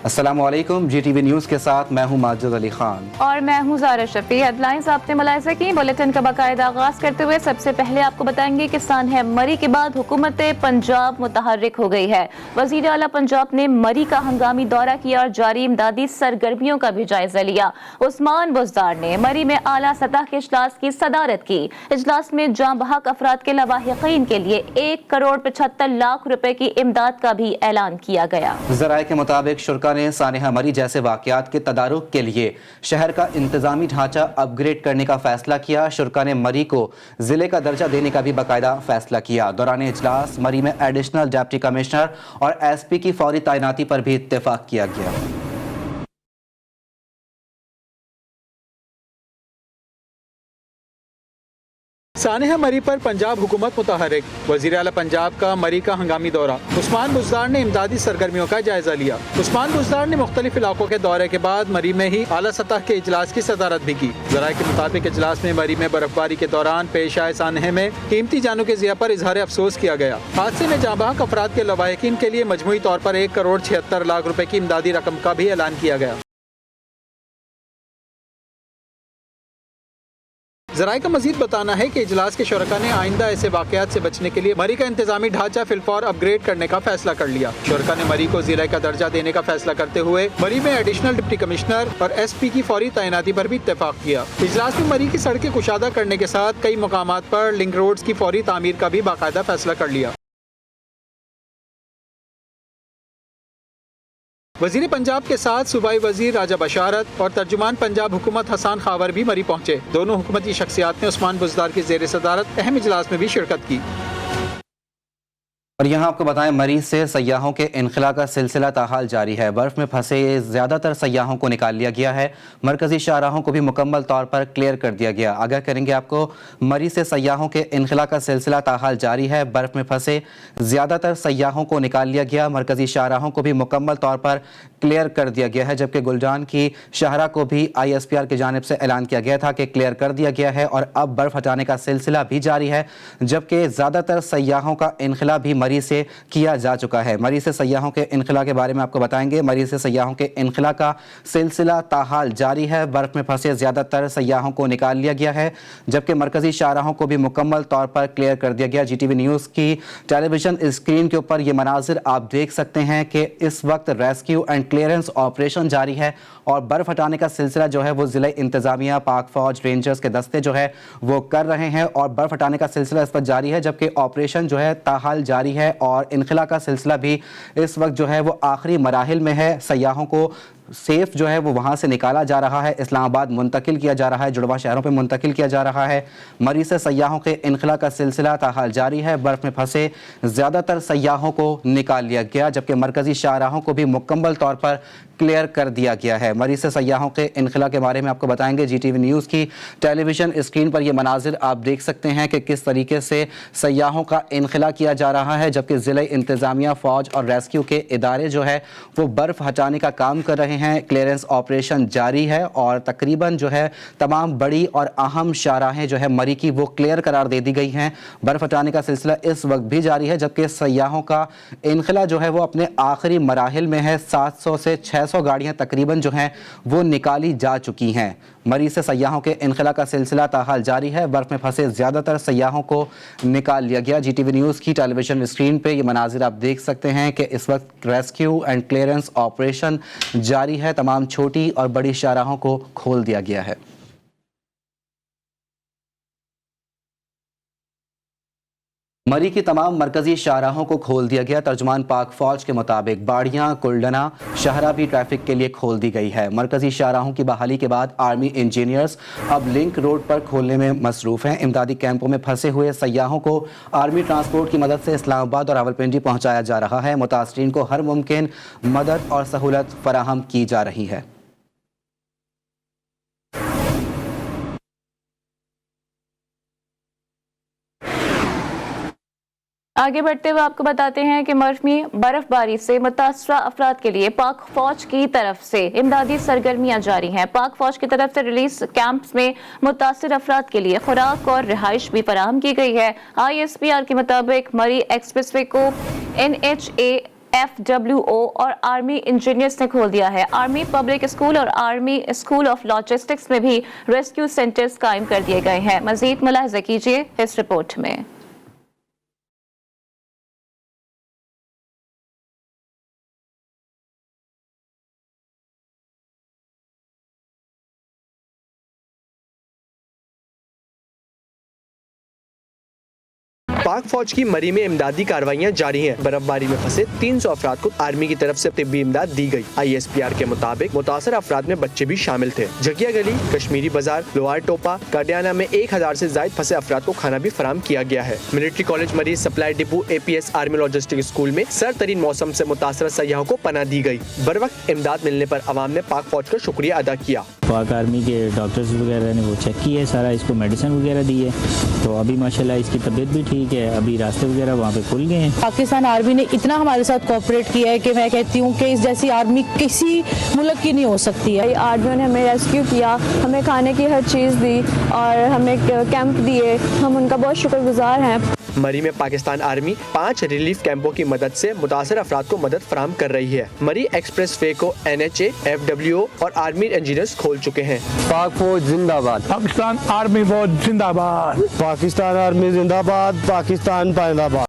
अस्सलामुअलैकुम, GTV news के साथ मैं हूं माजिद अली खान और मैं हूं ज़ारा शफी। हेडलाइंस आपने मुलाहिज़ा की। बुलेटिन का बाकायदा आगाज करते हुए सबसे पहले आपको बताएंगे कि सानह मरी के बाद हुकूमत पंजाब मुतहर्रिक हो गई है। वज़ीर आला पंजाब ने मरी का हंगामी दौरा किया और जारी इमदादी सरगर्मियों का भी जायजा लिया। उस्मान बुज़दार ने मरी में आला सतह के इजलास की सदारत की। इजलास में जाँ बहक अफराद के लवाहिकीन के लिए 1,75,00,000 रुपए की इमदाद का भी ऐलान किया गया। ज़राए के मुताबिक शुरका ने सानहा मरी जैसे वाक़यात के तदारुक के लिए शहर का इंतजामी ढांचा अपग्रेड करने का फैसला किया। शुरका ने मरी को ज़िले का दर्जा देने का भी बाकायदा फैसला किया। दौरान इजलास मरी में एडिशनल डिप्टी कमिश्नर और SP की फौरी तैनाती पर भी इत्तेफाक किया गया। सानहा मरी पर पंजाब हुकूमत मुतहर्रिक। वज़ीर आला पंजाब का मरी का हंगामी दौरा। उस्मान बुज़दार ने इमदादी सरगर्मियों का जायजा लिया। उस्मान बुज़दार ने मुख्तलिफ इलाकों के दौरे के बाद मरी में ही आला सतह के इजलास की सदारत भी की। ज़राए के मुताबिक इजलास में मरी में बर्फबारी के दौरान पेश आए सानहे में कीमती जानों के ज़िया पर इजहार अफसोस किया गया। हादसे में जाँ बहक अफराद के लवाहिकीन के लिए मजमूई तौर पर 1,76,00,000 रुपए की इमदादी रकम का भी ऐलान किया गया। ज़राए का मजीद बताना है कि इजलास के शुरका ने आइंदा ऐसे वाक़यात से बचने के लिए मरी का इंतजामी ढांचा फिलफौर अपग्रेड करने का फैसला कर लिया। शुरका ने मरी को ज़िले का दर्जा देने का फैसला करते हुए मरी में एडिशनल डिप्टी कमिश्नर और SP की फौरी तैनाती पर भी इत्तेफाक किया। इजलास में मरी की सड़कें कुशादा करने के साथ कई मकामात पर लिंक रोड्स की फौरी तामीर का भी बाकायदा फैसला कर लिया। वज़ीर पंजाब के साथ सूबाई वज़ीर राजा बशारत और तर्जुमान पंजाब हुकूमत हसन खावर भी मरी पहुंचे। दोनों हुकूमती शख्सियात ने उस्मान बुज़दार की ज़ेर सदारत अहम इजलास में भी शिरकत की। और यहाँ आपको बताएं, मरी से सयाहों के इनखला का सिलसिला ताहाल जारी है। बर्फ़ में फंसे ज़्यादातर सयाहों को निकाल लिया गया है। मरकज़ी शाहराहों को भी मुकम्मल तौर पर क्लियर कर दिया गया। आगाह करेंगे आपको, मरी से सयाहों के इनखला का सिलसिला ताहाल जारी है। बर्फ़ में फंसे ज़्यादातर सयाहों को निकाल लिया गया। मरकज़ी शाहराहों को भी मुकम्मल तौर पर क्लियर कर दिया गया है, जबकि गुलजान की शाहरा को भी ISPR की जानिब से ऐलान किया गया था कि क्लियर कर दिया गया है और अब बर्फ़ हटाने का सिलसिला भी जारी है, जबकि ज़्यादातर सयाहों का इनखला भी मरी से किया जा चुका है। मरी से सयाहों के इनखला के बारे में आपको बताएंगे। मरी से सयाहों के इनखला का सिलसिला ताहाल जारी है। बर्फ़ में फंसे ज़्यादातर सयाहों को निकाल लिया गया है, जबकि मरकज़ी शाहराहों को भी मुकम्मल तौर पर क्लियर कर दिया गया। GTV न्यूज़ की टेलीविज़न स्क्रीन के ऊपर ये मनाजिर आप देख सकते हैं कि इस वक्त रेस्क्यू एंड क्लियरेंस ऑपरेशन जारी है और बर्फ़ हटाने का सिलसिला जो है वो ज़िले इंतज़ामिया, पाक फ़ौज, रेंजर्स के दस्ते जो है वो कर रहे हैं और बर्फ़ हटाने का सिलसिला इस वक्त जारी है, जबकि ऑपरेशन जो है ताहाल जारी है और इनखला का सिलसिला भी इस वक्त जो है वो आखिरी मराहिल में है। सयाहों को सेफ जो है वो वहाँ से निकाला जा रहा है, इस्लामाबाद मुंतकिल किया जा रहा है, जुड़वा शहरों पे मुंतकिल किया जा रहा है। मरी से सयाहों के इनखला का सिलसिला ताहाल जारी है। बर्फ़ में फंसे ज़्यादातर सयाहों को निकाल लिया गया, जबकि मरकज़ी शाहराहों को भी मुकम्मल तौर पर क्लियर कर दिया गया है। मरी से सयाहों के इनखला के बारे में आपको बताएंगे। GTV न्यूज़ की टेलीविज़न स्क्रीन पर यह मनाजिर आप देख सकते हैं कि किस तरीके से सयाहों का इनखला किया जा रहा है, जबकि ज़िले इंतज़ामिया, फ़ौज और रेस्क्यू के इदारे जो है वो बर्फ़ हटाने का काम कर रहे हैं। क्लियरेंस ऑपरेशन जारी है और तकरीबन जो है तमाम बड़ी और अहम शाहराहें जो है मरी की वो क्लियर करार दे दी गई हैं। बर्फ़ हटाने का सिलसिला इस वक्त भी जारी है, जबकि सयाहों का इनखला जो है वो अपने आखिरी मराहिल में है। 700 से 600 गाड़ियाँ तकरीबन जो हैं वो निकाली जा चुकी हैं। मरी से सयाहों के इनखला का सिलसिला ताहाल जारी है। बर्फ़ में फंसे ज़्यादातर सयाहों को निकाल लिया गया। GTV न्यूज़ की टेलीविज़न स्क्रीन पे ये मनाजिर आप देख सकते हैं कि इस वक्त रेस्क्यू एंड क्लियरेंस ऑपरेशन जारी है। तमाम छोटी और बड़ी शाहराहों को खोल दिया गया है। मरी की तमाम मरकज़ी शाहराहों को खोल दिया गया। तर्जुमान पाक फ़ौज के मुताबिक बाड़ियाँ, कुल्डना शाहरा भी ट्रैफिक के लिए खोल दी गई है। मरकज़ी शाहराहों की बहाली के बाद आर्मी इंजीनियर्स अब लिंक रोड पर खोलने में मसरूफ़ हैं। इमदादी कैंपों में फंसे हुए सयाहों को आर्मी ट्रांसपोर्ट की मदद से इस्लामाबाद और रावलपिंडी पहुँचाया जा रहा है। मुतासरीन को हर मुमकिन मदद और सहूलत फराहम की जा रही है। आगे बढ़ते हुए आपको बताते हैं कि मर्फ में बर्फबारी से मुतासरा अफराद के लिए पाक फौज की तरफ से इमदादी सरगर्मियां जारी हैं। पाक फौज की तरफ से रिलीज कैंप्स में मुतासर अफराद के लिए खुराक और रिहाइश भी फराहम की गई है। ISPR के मुताबिक मरी एक्सप्रेसवे को NHA FWO اور آرمی انجینئرز نے کھول دیا ہے۔ آرمی پبلک اسکول اور آرمی اسکول آف لاجسٹکس میں بھی ریسکیو سینٹرز قائم کر دیے گئے ہیں۔ مزید ملاحظہ کیجیے اس رپورٹ میں۔ پاک فوج کی مری میں امدادی کارروائیاں جاری ہیں۔ برف باری میں پھنسے 300 افراد کو آرمی کی طرف سے طبی امداد دی گئی۔ ISPR کے مطابق متاثرہ افراد میں بچے بھی شامل تھے۔ جھگیا گلی، کشمیری بازار، لوار ٹوپا، کاڈیانہ میں 1000 سے زائد پھنسے افراد کو کھانا بھی فراہم کیا گیا ہے۔ Military college Murree supply depot APS army logistic school میں سر ترین موسم سے متاثرہ سیاحوں کو پناہ دی گئی۔ بروقت امداد ملنے پر عوام نے پاک فوج کا شکریہ ادا کیا۔ پاک آرمی کے ڈاکٹرز وغیرہ نے وہ چیک کی ہے سارا، اس کو میڈیسن وغیرہ دی ہے، تو ابھی ماشاءاللہ اس کی طبیعت بھی ٹھیک ہے، ابھی راستے وغیرہ وہاں پہ کھل گئے ہیں۔ پاکستان آرمی نے اتنا ہمارے ساتھ کوآپریٹ کیا ہے کہ میں کہتی ہوں کہ اس جیسی آرمی کسی ملک کی نہیں ہو سکتی ہے۔ آرمیوں نے ہمیں ریسکیو کیا، ہمیں کھانے کی ہر چیز دی اور ہمیں کیمپ دیے، ہم ان کا بہت شکر گزار ہیں۔ مری میں پاکستان آرمی 5 ریلیف کیمپوں کی مدد سے متاثر افراد کو مدد فراہم کر رہی ہے۔ مری ایکسپریس وے کو NHA، FWO اور آرمی انجینئرز کھول چکے ہیں۔ پاک فوج زندہ باد، پاکستان آرمی فوج زندہ باد، پاکستان آرمی زندہ باد، پاکستان پائندہ باد۔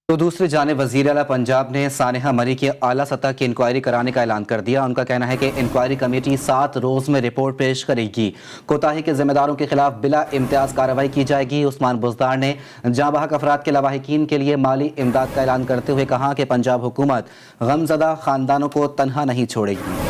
تو دوسری جانب وزیر اعلیٰ پنجاب نے سانحہ مری کی اعلیٰ سطح کی انکوائری کرانے کا اعلان کر دیا۔ ان کا کہنا ہے کہ انکوائری کمیٹی 7 روز میں رپورٹ پیش کرے گی۔ کوتاہی کے ذمہ داروں کے خلاف بلا امتیاز کارروائی کی جائے گی۔ عثمان بزدار نے جاں بحق افراد کے لواحقین کے لیے مالی امداد کا اعلان کرتے ہوئے کہا کہ پنجاب حکومت غمزدہ خاندانوں کو تنہا نہیں چھوڑے گی۔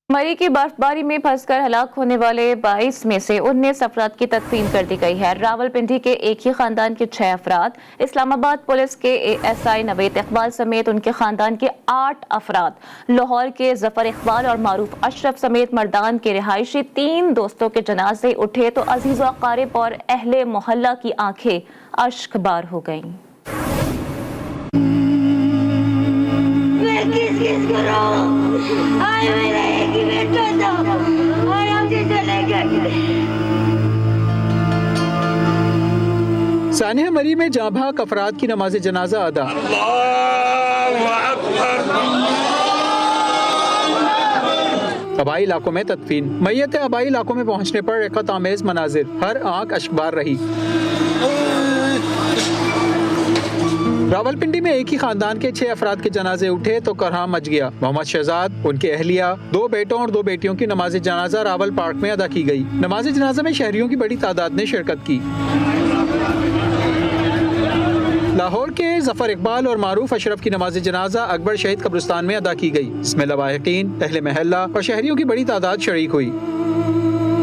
مری کی برف باری میں پھنس کر ہلاک ہونے والے 22 میں سے 19 افراد کی تدفین کر دی گئی ہے۔ راولپنڈی کے ایک ہی خاندان کے 6 افراد، اسلام آباد پولیس کے ASI نوید اقبال سمیت ان کے خاندان کے 8 افراد، لاہور کے ظفر اقبال اور معروف اشرف سمیت مردان کے رہائشی 3 دوستوں کے جنازے اٹھے تو عزیز و اقارب اور اہل محلہ کی آنکھیں اشک بار ہو گئیں۔ سانحہ مری میں جاں بحق افراد کی نماز جنازہ ادا۔ آبائی علاقوں میں تدفین، میت آبائی علاقوں میں پہنچنے پر رقت آمیز مناظر، ہر آنکھ اشکبار رہی۔ راولپنڈی میں ایک ہی خاندان کے 6 افراد کے جنازے اٹھے تو کرہم مچ گیا۔ محمد شہزاد، ان کے اہلیہ، 2 بیٹوں اور 2 بیٹیوں کی نماز جنازہ راول پارک میں ادا کی گئی۔ نماز جنازہ میں شہریوں کی بڑی تعداد نے شرکت کی۔ لاہور کے ظفر اقبال اور معروف اشرف کی نماز جنازہ اکبر شہید قبرستان میں ادا کی گئی، جس میں لواحقین، اہل محلہ اور شہریوں کی بڑی تعداد شریک ہوئی۔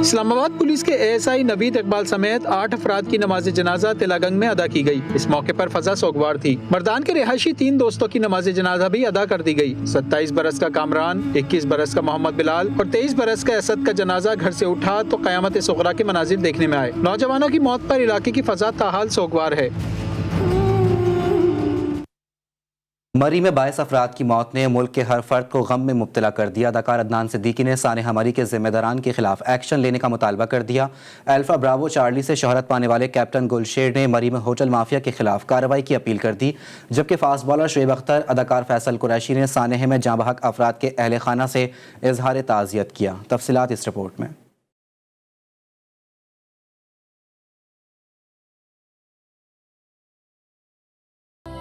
اسلام آباد پولیس کے ASI نوید اقبال سمیت 8 افراد کی نماز جنازہ تلا گنگ میں ادا کی گئی۔ اس موقع پر فضا سوگوار تھی۔ مردان کے رہائشی 3 دوستوں کی نماز جنازہ بھی ادا کر دی گئی۔ 27 برس کا کامران، 21 برس کا محمد بلال اور 23 برس کا اسد کا جنازہ گھر سے اٹھا تو قیامت صغریٰ کے مناظر دیکھنے میں آئے۔ نوجوانوں کی موت پر علاقے کی فضا تاحال سوگوار ہے۔ مری میں 22 افراد کی موت نے ملک کے ہر فرد کو غم میں مبتلا کر دیا۔ اداکار عدنان صدیقی نے سانحہ مری کے ذمہ داران کے خلاف ایکشن لینے کا مطالبہ کر دیا۔ الفا براوو چارلی سے شہرت پانے والے کیپٹن گلشیر نے مری میں ہوٹل مافیا کے خلاف کارروائی کی اپیل کر دی، جبکہ فاسٹ بالر شعیب اختر، اداکار فیصل قریشی نے سانحہ میں جاں بحق افراد کے اہل خانہ سے اظہار تعزیت کیا۔ تفصیلات اس رپورٹ میں۔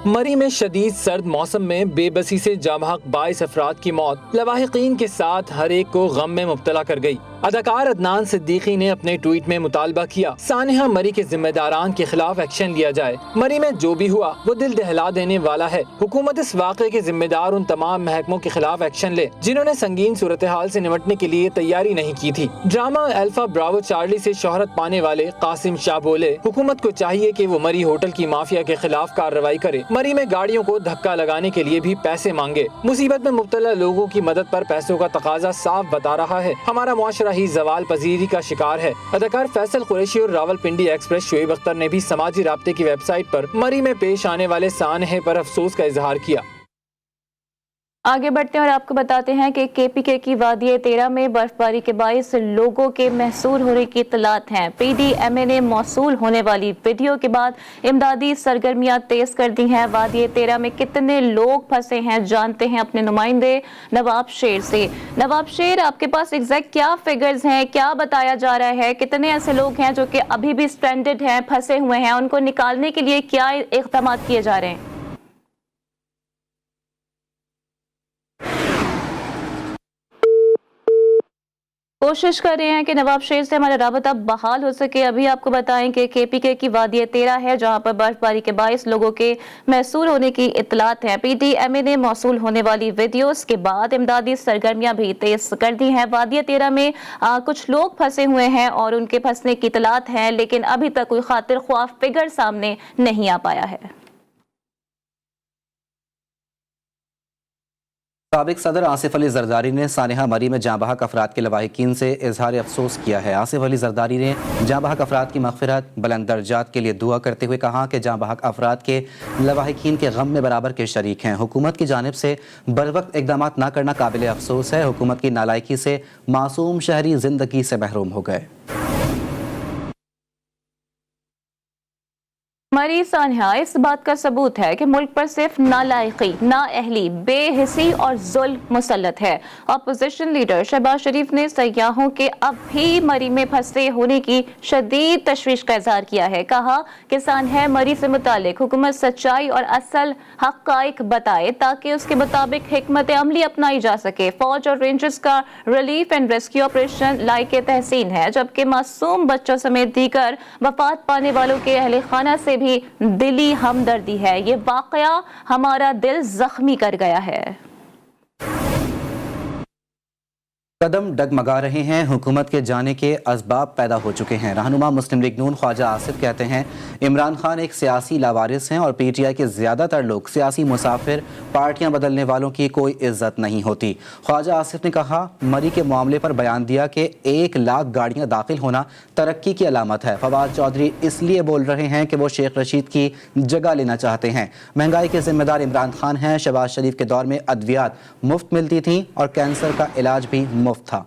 مری میں شدید سرد موسم میں بے بسی سے جاں بحق 22 افراد کی موت لواحقین کے ساتھ ہر ایک کو غم میں مبتلا کر گئی۔ اداکار عدنان صدیقی نے اپنے ٹویٹ میں مطالبہ کیا سانحہ مری کے ذمہ داران کے خلاف ایکشن لیا جائے۔ مری میں جو بھی ہوا وہ دل دہلا دینے والا ہے۔ حکومت اس واقعے کے ذمہ دار ان تمام محکموں کے خلاف ایکشن لے جنہوں نے سنگین صورتحال سے نمٹنے کے لیے تیاری نہیں کی تھی۔ ڈرامہ الفا براوو چارلی سے شہرت پانے والے قاسم شاہ بولے، حکومت کو چاہیے کہ وہ مری ہوٹل کی مافیا کے خلاف کارروائی کرے۔ مری میں گاڑیوں کو دھکا لگانے کے لیے بھی پیسے مانگے۔ مصیبت میں مبتلا لوگوں کی مدد پر پیسوں کا تقاضا صاف بتا رہا ہے ہمارا معاشرہ ہی زوال پذیری کا شکار ہے۔ اداکار فیصل قریشی اور راولپنڈی ایکسپریس شعیب اختر نے بھی سماجی رابطے کی ویب سائٹ پر مری میں پیش آنے والے سانحے پر افسوس کا اظہار کیا۔ आगे बढ़ते हैं और आपको बताते हैं कि केपीके की वादी तेरा में बर्फबारी के बायस लोगों के महसूर होने की इत्तलात हैं। पीडीएमए ने मौसूल होने वाली वीडियो के बाद इमदादी सरगर्मियां तेज कर दी हैं। वादी तेरा में कितने लोग फंसे हैं जानते हैं अपने नुमाइंदे नवाब शेर से। नवाब शेर, आपके पास एग्जैक्ट क्या फिगर्स हैं, क्या बताया जा रहा है, कितने ऐसे लोग हैं जो कि अभी भी स्ट्रैंडेड हैं, फंसे हुए हैं, उनको निकालने के लिए क्या इक़दाम किए जा रहे हैं? कोशिश कर रहे हैं कि नवाब शेर से हमारा राबता बहाल हो सके। अभी आपको बताएं कि केपीके की वादी तेरा है जहां पर बर्फबारी के बायस लोगों के महसूल होने की इत्तलात हैं। पीडीएमए ने मौसूल होने वाली वीडियोस के बाद इमदादी सरगर्मियां भी तेज कर दी हैं। वादी तेरा में कुछ लोग फंसे हुए हैं और उनके फंसने की इत्तलात हैं, लेकिन अभी तक कोई खातिर ख्वाह फिगर सामने नहीं आ पाया है। साबिक सदर आसिफ अली जरदारी ने सानेहा मरी में जाँ बहक अफराद के लवाहिकीन से इजहार अफसोस किया है। आसिफ अली जरदारी ने जाँ बहक अफराद की मग़फ़िरत, बुलंद दर्जात के लिए दुआ करते हुए कहा कि जाँ बहक अफराद के लवाहिकीन के गम में बराबर के शरीक हैं। हुकूमत की जानिब से बरवक्त इक़दाम न करना काबिल अफसोस है। हुकूमत की नालायकी से मासूम शहरी ज़िंदगी से महरूम हो गए। मरी सानहा इस बात का सबूत है कि मुल्क पर सिर्फ नालायकी, नाअहली, बेहिसी और जुल्म मुसल्लत है। अपोजिशन लीडर शहबाज शरीफ ने सयाहों के अब भी मरी में फंसे होने की शदीद तशवीश का इजहार किया है। कहा कि सानहा मरी से मुतालिक हुकूमत सच्चाई और असल हक़ाइक़ बताए ताकि उसके मुताबिक हिकमत अमली अपनाई जा सके। फौज और रेंजर्स का रिलीफ एंड रेस्क्यू ऑपरेशन लायके तहसीन है, जबकि मासूम बच्चों समेत दीगर वफात पाने वालों के अहले खाना से भी दिली हमदर्दी है। ये वाकया हमारा दिल जख्मी कर गया है। कदम डगमगा रहे हैं, हुकूमत के जाने के असबाब पैदा हो चुके हैं। रहनुमा मुस्लिम लीग नून ख्वाजा आसिफ कहते हैं इमरान खान एक सियासी लावारिस हैं और पीटीआई के ज़्यादातर लोग सियासी मुसाफिर, पार्टियां बदलने वालों की कोई इज्जत नहीं होती। ख्वाजा आसिफ ने कहा मरी के मामले पर बयान दिया कि 1 लाख गाड़ियां दाखिल होना तरक्की की अलामत है। फवाद चौधरी इसलिए बोल रहे हैं कि वो शेख रशीद की जगह लेना चाहते हैं। महंगाई के जिम्मेदार इमरान खान हैं। शहबाज शरीफ के दौर में अद्वियात मुफ्त मिलती थी और कैंसर का इलाज भी मुफ्त था।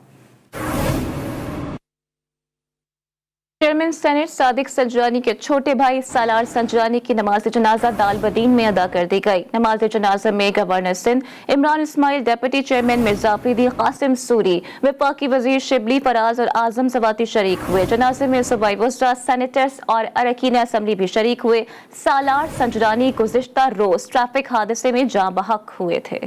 चेयरमैन सेनेट सादिक संजरानी के छोटे भाई सालार संजरानी की नमाज जनाजा दालबदीन में अदा कर दी गई। नमाज जनाजा में governor Sindh Imran Ismail, deputy chairman Mirza Afridi, Qasim Suri, वफाकी वजीर शिबली फराज और आजम सवाती शरीक हुए। जनाजे में सूबाई वज़रा, सेनेटर्स और अरकान असम्बली भी शरीक हुए। सालार संजरानी गुज़िश्ता रोज ट्रैफिक हादसे में जाँ बहक हुए थे।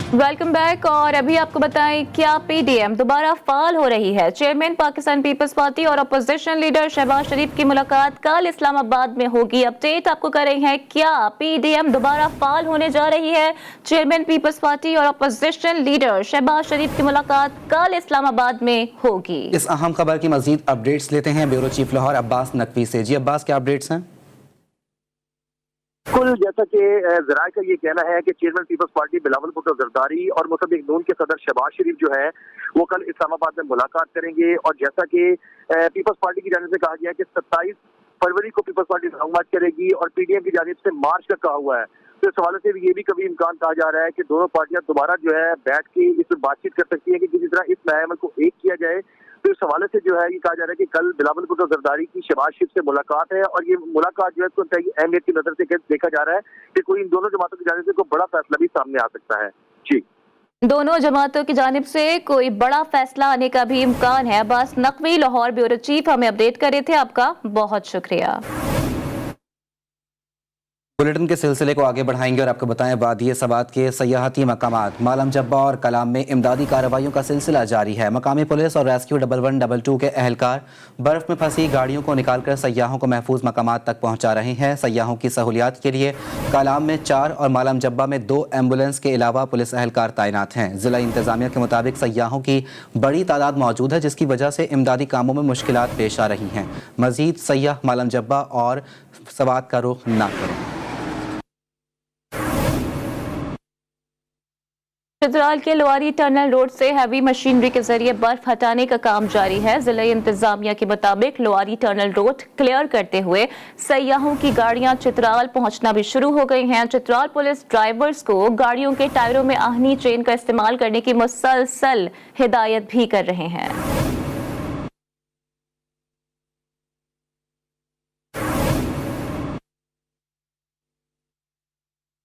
Welcome back. और अभी आपको बताएं क्या पीडीएम दोबारा फाल हो रही है। चेयरमैन पाकिस्तान पीपल्स पार्टी और अपोजिशन लीडर शहबाज शरीफ की मुलाकात कल इस्लामाबाद में होगी। अपडेट आपको कर रहे हैं क्या पीडीएम दोबारा फाल होने जा रही है। चेयरमैन पीपल्स पार्टी और अपोजिशन लीडर शहबाज शरीफ की मुलाकात कल इस्लामाबाद में होगी। इस अहम खबर की मजीद अपडेट्स लेते हैं ब्यूरो चीफ लाहौर अब्बास नकवी से। जी अब्बास, क्या अपडेट्स हैं? कुल जैसा कि जराये का ये कहना है कि चेयरमैन पीपल्स पार्टी बिलावल भुट्टो जरदारी और मुस्लिम लीग नून के सदर शहबाज शरीफ जो है वो कल इस्लामाबाद में मुलाकात करेंगे। और जैसा कि पीपल्स पार्टी की जानिब से कहा गया है कि 27 फरवरी को पीपल्स पार्टी इस्लामाबाद करेगी और पीडीएम की जानिब से मार्च का कहा हुआ है। तो इस हवाले से ये भी कभी इम्कान कहा जा रहा है कि दोनों पार्टियां दोबारा जो है बैठ के इस बातचीत कर सकती है कि किसी तरह इस नए अमल को एक किया जाए। तो इस हवाले से जो है ये कहा जा रहा है कि कल बिलावल भुट्टो जरदारी की शहबाज शरीफ से मुलाकात है और ये मुलाकात जो है इसको अहमियत की नजर से देखा जा रहा है कि कोई इन दोनों जमातों की जानिब से कोई बड़ा फैसला भी सामने आ सकता है। जी, दोनों जमातों की जानिब से कोई बड़ा फैसला आने का भी इम्कान है। अब्बास नकवी, लाहौर ब्यूरो चीफ, हमें अपडेट कर रहे थे। आपका बहुत शुक्रिया। बुलेटिन के सिलसिले को आगे बढ़ाएंगे और आपको बताएं वादी सवात के सयाहती मकामात मालम जब्बा और कलाम में इमदादी कार्रवाइयों का सिलसिला जारी है। मकामी पुलिस और रेस्क्यू 1122 के एहलकार बर्फ में फंसी गाड़ियों को निकालकर सयाहों को महफूज मकामात तक पहुंचा रहे हैं। सयाहों की सहूलियात के लिए कलाम में 4 और मालम जब्बा में 2 एम्बुलेंस के अलावा पुलिस एहलकार तैनात हैं। जिला इंतजामिया के मुताबिक सयाहों की बड़ी तादाद मौजूद है जिसकी वजह से इमदादी कामों में मुश्किलात पेश आ रही हैं। मजीद सयाह मालम जब्बा और सवात का रुख न करें। चित्राल के लोआरी टनल रोड से हैवी मशीनरी के जरिए बर्फ हटाने का काम जारी है। जिला इंतजामिया के मुताबिक लोआरी टनल रोड क्लियर करते हुए सयाहों की गाड़ियां चित्राल पहुंचना भी शुरू हो गई हैं। चित्राल पुलिस ड्राइवर्स को गाड़ियों के टायरों में आहनी चेन का इस्तेमाल करने की मुसलसल हिदायत भी कर रहे हैं।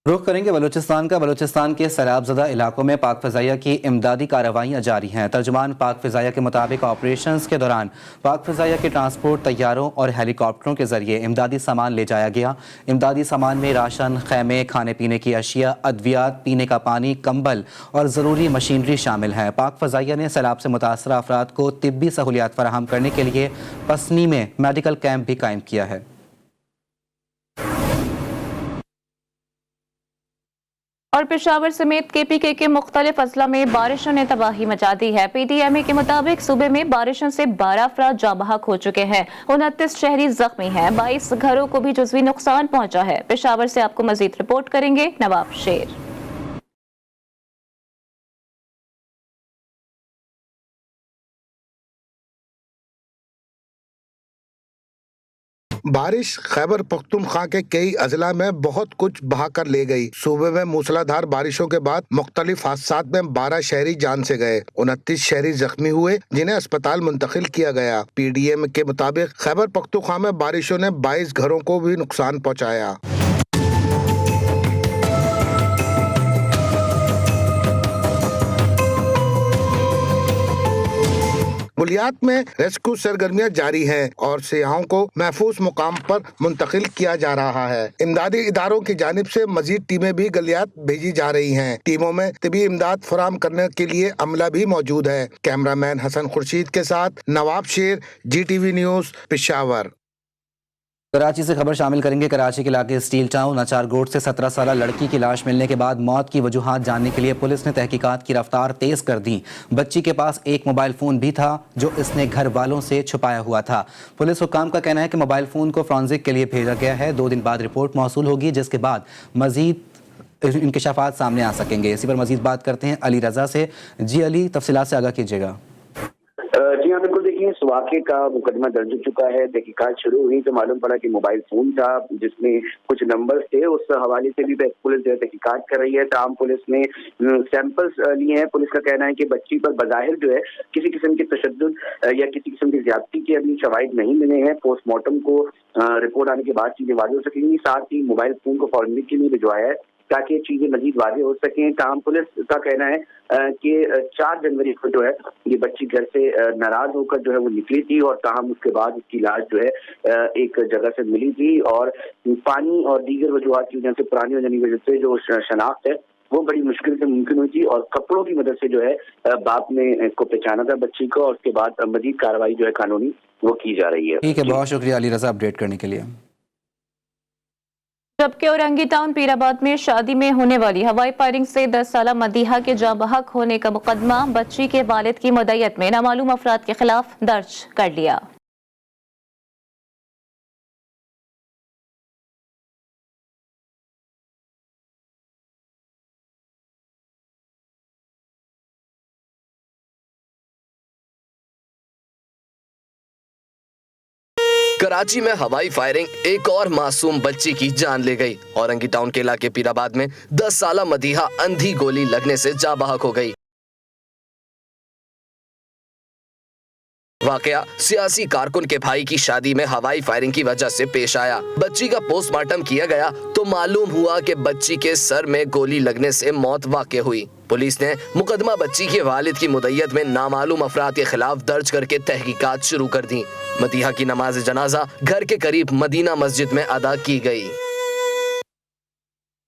रुख करेंगे बलूचिस्तान का। बलूचिस्तान के सैलाबज़दा इलाकों में पाक फ़िज़ाइया की इमदादी कार्रवाइयाँ जारी हैं। तर्जुमान पाक फ़िज़ाइया के मुताबिक ऑपरेशंस के दौरान पाक फ़िज़ाइया के ट्रांसपोर्ट तैयारों और हेलीकॉप्टरों के ज़रिए इमदादी सामान ले जाया गया। इमदादी सामान में राशन, खैमे, खाने पीने की अशिया, अद्वियात, पीने का पानी, कंबल और ज़रूरी मशीनरी शामिल हैं। पाक फ़िज़ाइया ने सैलाब से मुतासरा अफराद को तिब्बी सहूलियात फराहम करने के लिए पसनी में मेडिकल कैंप भी कायम किया है। और पेशावर समेत KPK के मुख्तलिफ अजला में बारिशों ने तबाही मचा दी है। PTMA के मुताबिक सूबे में बारिशों से 12 अफराद जाँ बहक हो चुके हैं, 29 शहरी जख्मी हैं, 22 घरों को भी जुज़वी नुकसान पहुंचा है। पेशावर से आपको मजीद रिपोर्ट करेंगे नवाब शेर। बारिश खैबर पख्तूनख्वा के कई अजला में बहुत कुछ बहा कर ले गई। सूबे में मूसलाधार बारिशों के बाद मुख्तलिफ हादसात में 12 शहरी जान से गए, 29 शहरी जख्मी हुए जिन्हें अस्पताल मुंतकिल किया गया। PDM के मुताबिक खैबर पख्तूनख्वा में बारिशों ने 22 घरों को भी नुकसान पहुँचाया। मुलियात में रेस्क्यू सरगर्मियां जारी हैं और सियाहों को महफूज मुकाम पर मुंतकिल किया जा रहा है। इमदादी इदारों की जानिब से मजीद टीमें भी गलियात भेजी जा रही हैं। टीमों में तिबी इमदाद फराहम करने के लिए अमला भी मौजूद है। कैमरामैन हसन खुर्शीद के साथ नवाब शेर, GTV न्यूज़, पेशावर। कराची से खबर शामिल करेंगे। कराची के इलाके स्टील टाउन अचार गोट से 17 साल लड़की की लाश मिलने के बाद मौत की वजूहात जानने के लिए पुलिस ने तहकीकात की रफ्तार तेज कर दी। बच्ची के पास एक मोबाइल फ़ोन भी था जो इसने घर वालों से छुपाया हुआ था। पुलिस हुक्काम का कहना है कि मोबाइल फ़ोन को फॉरेंसिक के लिए भेजा गया है। 2 दिन बाद रिपोर्ट मौसूल होगी, जिसके बाद मज़ीद इंकशाफात सामने आ सकेंगे। इसी पर मज़ीद बात करते हैं अली रज़ा से। जी अली, तफसीलात से आगाह कीजिएगा। जी हाँ, बिल्कुल। देखिए, इस वाक़े का मुकदमा दर्ज हो चुका है। तहकीकात शुरू हुई तो मालूम पड़ा कि मोबाइल फोन था जिसमें कुछ नंबर्स थे। उस हवाले से भी पुलिस जो है तहकीकात कर रही है। तमाम पुलिस ने सैंपल्स लिए हैं। पुलिस का कहना है कि बच्ची पर बज़ाहिर जो है किसी किस्म की तशद्दुद या किसी किस्म की ज्यादती के अभी शवाहिद नहीं मिले हैं। पोस्टमार्टम को रिपोर्ट आने के बाद चीजें वाज़ेह हो सकेंगी। साथ ही मोबाइल फोन को फॉरेंसिक के लिए भिजवाया है ताकि चीजें मजीद वाज़ेह हो सकें। तमाम पुलिस का कहना है कि 4 जनवरी को जो है ये बच्ची घर से नाराज होकर जो है वो निकली थी और ताहम उसके बाद उसकी लाश जो है एक जगह से मिली थी और पानी और दीगर वजूहात की वजह से, पुरानी वजह से जो शनाख्त है वो बड़ी मुश्किल से मुमकिन हुई थी और कपड़ों की मदद से जो है बाप ने को पहचाना था बच्ची को और उसके बाद मजीद कार्रवाई जो है कानूनी वो की जा रही है। ठीक है, बहुत शुक्रिया अली रज़ा अपडेट करने के लिए। जबकि औरंगी टाउन पीराबाद में शादी में होने वाली हवाई फायरिंग से 10 साला मदीहा के जाँ बहक होने का मुकदमा बच्ची के वालिद की मुद्दईयत में नामालूम अफराद के खिलाफ दर्ज कर लिया। कराची में हवाई फायरिंग एक और मासूम बच्ची की जान ले गई। औरंगी टाउन के इलाके पीराबाद में 10 साला मदीहा अंधी गोली लगने से जाँ बहक हो गई। वाकया सियासी कारकुन के भाई की शादी में हवाई फायरिंग की वजह से पेश आया। बच्ची का पोस्टमार्टम किया गया तो मालूम हुआ कि बच्ची के सर में गोली लगने से मौत वाक़ हुई। पुलिस ने मुकदमा बच्ची के वालिद की मुद्दईयत में नामालूम अफराद के खिलाफ दर्ज करके तहकीकात शुरू कर दी। मदीहा की नमाज जनाजा घर के करीब मदीना मस्जिद में अदा की गई।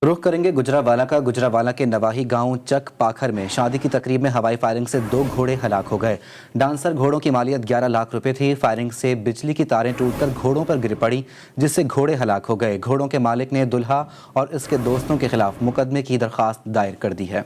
रुख करेंगे गुजरावाला का। गुजरावाला के नवाही गांव चक पाखर में शादी की तकरीब में हवाई फायरिंग से 2 घोड़े हलाक हो गए। डांसर घोड़ों की मालियत 11 लाख रुपए थी। फायरिंग से बिजली की तारें टूटकर घोड़ों पर गिर पड़ी जिससे घोड़े हलाक हो गए। घोड़ों के मालिक ने दुल्हा और इसके दोस्तों के खिलाफ मुकदमे की दरख्वास्त दायर कर दी है।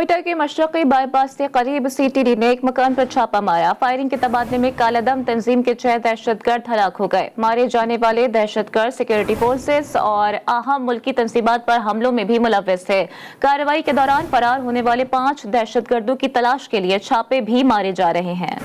कोयटा के मशरक़ी बाईपास के करीब CTD ने एक मकान पर छापा मारा। फायरिंग के तबादले में कालादम तंजीम के 6 दहशतगर्द हलाक हो गए। मारे जाने वाले दहशतगर्द सिक्योरिटी फोर्सेस और अहम मुल्की तंसीबात पर हमलों में भी मुलव्विस थे। कार्रवाई के दौरान फरार होने वाले 5 दहशतगर्दों की तलाश के लिए छापे भी मारे जा रहे हैं।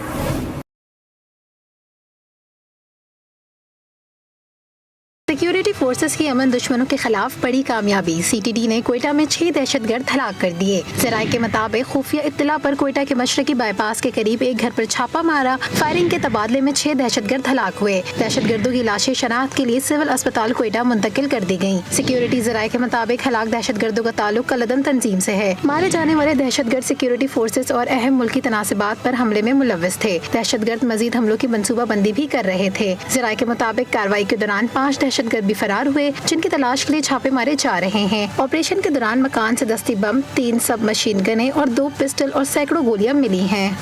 सिक्योरिटी फोर्सेस की अमन दुश्मनों के खिलाफ बड़ी कामयाबी। CTD ने कोयटा में 6 दहशतगर्द हलाक कर दिए। ज़राए के मुताबिक खुफिया इत्तला पर कोयटा के मशरकी बाईपास के करीब एक घर पर छापा मारा। फायरिंग के तबादले में 6 दहशतगर्द हलाक हुए। दहशतगर्दों की लाशें शनाख्त के लिए सिविल अस्पताल कोयटा मुंतकिल कर दी गयी। सिक्योरिटी ज़राए के मुताबिक हलाक दहशतगर्दों का ताल्लुक कालादम तंजीम से है। मारे जाने वाले दहशतगर्द सिक्योरिटी फोर्सेस और अहम मुल्की तनासिबात पर हमले में मुलव्विस थे। दहशतगर्द मजीद हमलों की मनसूबाबंदी भी कर रहे थे। ज़राए के मुताबिक कार्रवाई के दौरान 5 दहशतगर्द भी फरार हुए, जिनकी तलाश के लिए छापे मारे जा रहे हैं। ऑपरेशन के दौरान मकान से दस्ती बम, 3 सब मशीन गने और 2 पिस्टल और सैकड़ों गोलियां मिली हैं।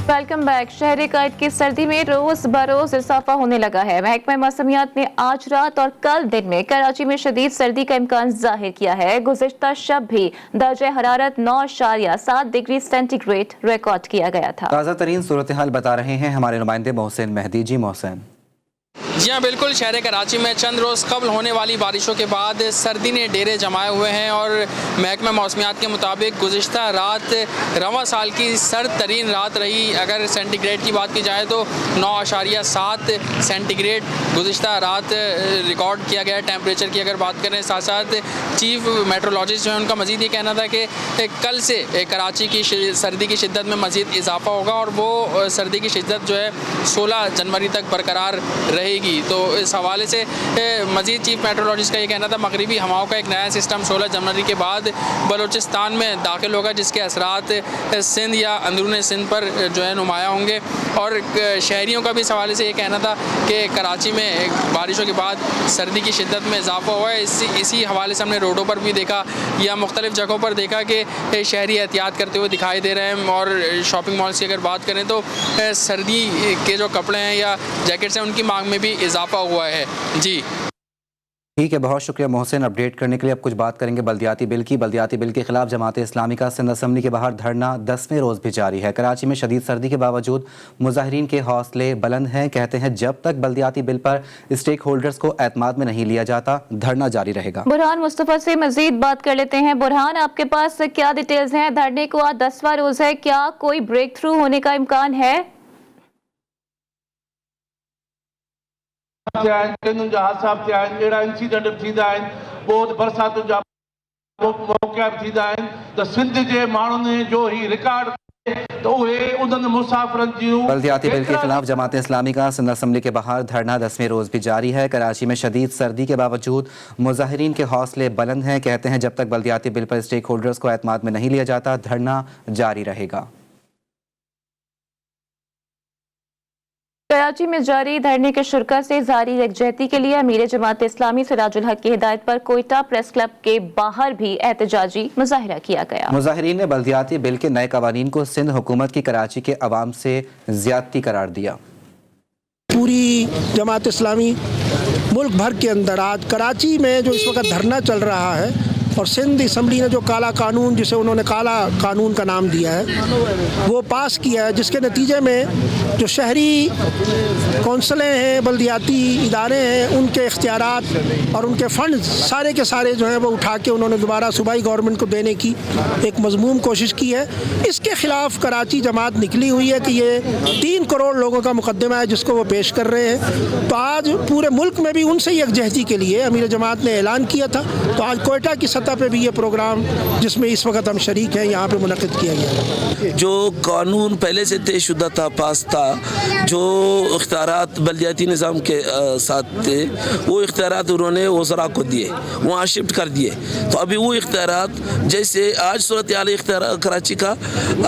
Welcome back. शहर कायद की सर्दी में रोज बरोज इजाफा होने लगा है। महकमा मौसमियात ने आज रात और कल दिन में कराची में शदीद सर्दी का इम्कान जाहिर किया है। गुज़िश्ता शब भी दर्जे हरारत 9.7 डिग्री सेंटीग्रेड रिकॉर्ड किया गया था। ताज़ा तरीन सूरत हाल बता रहे हैं हमारे नुमाइंदे मोहसिन मेहदी। जी मोहसिन। जी हाँ बिल्कुल, शहर कराची में चंद रोज़ कबल होने वाली बारिशों के बाद सर्दी ने डेरे जमाए हुए हैं और महकमा मौसमियात के मुताबिक गुज़िश्ता रात रवां साल की सर्द तरीन रात रही। अगर सेंटीग्रेड की बात की जाए तो 9.7 सेंटीग्रेड गुज़िश्ता रात रिकॉर्ड किया गया टेम्परेचर की अगर बात करें। साथ साथ चीफ मेट्रोलॉजिस्ट जो है उनका मज़ीद ये कहना था कि कल से कराची की सर्दी की शिद्दत में मज़ीद इजाफा होगा और वो सर्दी की शिद्दत जो है 16 जनवरी तक बरकरार रहेगी। तो इस हवाले से मज़ीद चीफ मेट्रोलॉजिस्ट का ये कहना था मगरिबी हवाओं का एक नया सिस्टम 16 जनवरी के बाद बलूचिस्तान में दाखिल होगा, जिसके असरात सिंध या अंदरून सिंध पर जो है नुमाया होंगे। और शहरियों का भी इस हवाले से ये कहना था कि कराची में बारिशों के बाद सर्दी की शिद्दत में इजाफा हुआ है। इसी हवाले से हमने रोडों पर भी देखा या मुख्तलिफ जगहों पर देखा कि शहरी एहतियात करते हुए दिखाई दे रहे हैं। और शॉपिंग मॉल्स की अगर बात करें तो सर्दी के जो कपड़े हैं या जैकेट्स हैं उनकी मांग में भी इजाफा हुआ है। जी ठीक है, बहुत शुक्रिया मोहसिन अपडेट करने के लिए। अब कुछ बात करेंगे बल्दियाती बिल की। बल्दियाती बिल के खिलाफ जमात इस्लामी का सिंध असम्बली के बाहर धरना 10वें रोज़ भी जारी है। कराची में शदीद सर्दी के बावजूद मुजाहिरीन के हौसले बुलंद हैं। कहते हैं जब तक बल्दियाती बिल पर स्टेक होल्डर्स को एतमाद में नहीं लिया जाता धरना जारी रहेगा। बुरहान मुस्तफा से मजीद बात कर लेते हैं। बुरहान, आपके पास क्या डिटेल्स हैं? धरने को आज 10वां रोज़ है, क्या कोई ब्रेक थ्रू होने का इम्कान है? इंसिडेंट थींदा आहिनि, पोइ बरसातुनि जा मौक़ा बि थींदा आहिनि त सिंध जे माण्हुनि जो ही रिकॉर्ड बल्दियाती बिल के खिलाफ जमात इस्लामी का सिंध असम्बली के बाहर धरना 10वें रोज़ भी जारी है। कराची में शदीद सर्दी के बावजूद मुजाहिरीन के हौसले बुलंद हैं। कहते हैं जब तक बल्दियाती बिल पर स्टेक होल्डर्स को एतमाद में नहीं लिया जाता धरना जारी रहेगा। कराची में जारी धरने के शुरा से जारी यकजहती के लिए अमीर जमात इस्लामी सिराजुल हक की हिदायत पर कोयटा प्रेस क्लब के बाहर भी एहतजाजी मुजाहिरा किया गया। मुजाहिरीन ने बल्दियाती बिल के नए कवानीन को सिंध हुकूमत की कराची के अवाम से ज्यादती करार दिया। पूरी जमात इस्लामी मुल्क भर के अंदर आज कराची में जो इस वक्त धरना चल रहा है और सिंध असम्बली ने जो काला कानून, जिसे उन्होंने काला कानून का नाम दिया है, वो पास किया है, जिसके नतीजे में जो शहरी कौंसलें हैं, बल्दियाती इदारे हैं, उनके इख्तियारात और उनके फंड सारे के सारे जो हैं वो उठा के उन्होंने दोबारा सूबाई गवर्नमेंट को देने की एक मजमूम कोशिश की है। इसके ख़िलाफ़ कराची जमात निकली हुई है कि ये 3 करोड़ लोगों का मुकदमा है जिसको वो पेश कर रहे हैं। तो आज पूरे मुल्क में भी उनसे यकजहती के लिए अमीर जमात ने ऐलान किया था। तो आज कोयटा की सतह पे भी ये प्रोग्राम जिसमें इस वक्त हम शरीक हैं यहाँ पे मुनक़िद किया गया। जो कानून पहले से तयशुदा था, पास था, जो इख्तियारात बल्दियाती निज़ाम के साथ थे, वो इख्तियारात उन्होंने वज़रा को दिए, वहाँ शिफ्ट कर दिए। तो अभी वो इख्तियारात जैसे आज सूरत हाल इख्तियार कराची का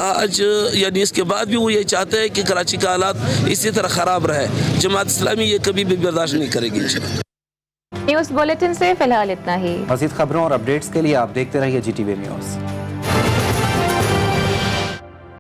आज यानी इसके बाद भी वो ये चाहते हैं कि कराची का हालात इसी तरह ख़राब रहे। जमात इस्लामी ये कभी भी बर्दाश्त नहीं करेगी। न्यूज़ बुलेटिन से फिलहाल इतना ही। मज़ीद खबरों और अपडेट्स के लिए आप देखते रहिए GTV न्यूज़।